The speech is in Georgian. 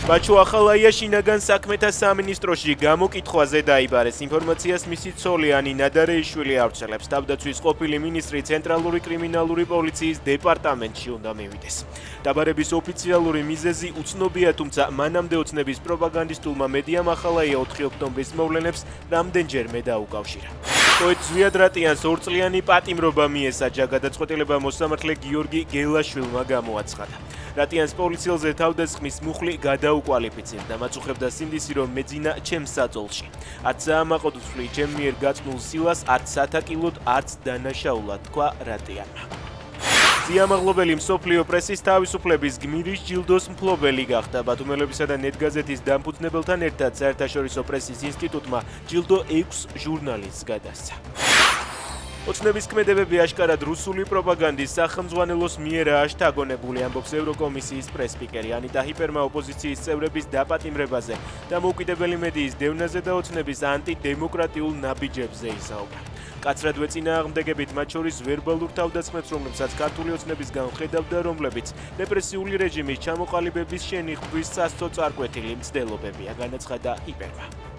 ბაჩო ახალაია შინაგან საქმეთა სამინისტროში გამოკითხვაზე დაიბარეს. ინფორმაციას მისი ცოლი ანინა დარეიშვილი ავრცელებს. თავდაცვის ყოფილი მინისტრი ცენტრალური კრიმინალური პოლიციის დეპარტამენტში უნდა მივიდეს. დაბარების ოფიციალური მიზეზი უცნობია, თუმცა მანამდე ოცნების პროპაგანდისტულმა მედიამ ახალაია 4 ოქტომბრის მოვლენებს რამდენჯერმე დაუკავშირა. Poet ზვიადრატიანს 2 წლიანი პატიმრობა მიესაჯა. გადაწყვეტილება მოსამართლე გიორგი გელაშვილმა გამოაცხადა. რატიანს პოლიციელზე თავდასხმის მუხლი გადაუკვალიფიცირდა. მას უხებდა სინდისი, რომ მეძინა ჩემს საძოლში. არც საამაყოდ ვთვლი ჩემ მიერ გაწმულ სილას, არც სათაკილოდ, არც დანაშაულად, თქვა რატიანმა. სიამაღლობელი მსოფლიო პრესის თავისუფლების გმირის ჯილდოს მფლობელი გახდა. ბათუმელებისა და ნეტგაზეთის დამფუძნებელთან ერთად საერთაშორისო პრესის ინსტიტუტმა ჯილდო 6 ჟურნალისტს გადასცა. ოცნების ქმედებები აშკარად რუსული პროპაგანდის სახელმძღვანელოს მიერაა შთაგონებული, ამბობს ევროკომისიის პრესსპიკერი ანიტა ჰიპერმა ოპოზიციის წევრების დაპატიმრებაზე, დამოუკიდებელი მედიის დევნაზე და ოცნების ანტიდემოკრატიულ ნაბიჯებზე ისაუბრა. კაცრად ვეწინააღმდეგებით, მათ შორის ვერბალურ თავდასხმებს, რომლებსაც ქართული ოცნებისგან ხედავდა, რომლებიც რეპრესიული რეჟიმის ჩამოყალიბების შენიღბვის სასწო წარკვეთილი მცდელობებია, განაცხადა ჰიპერმა.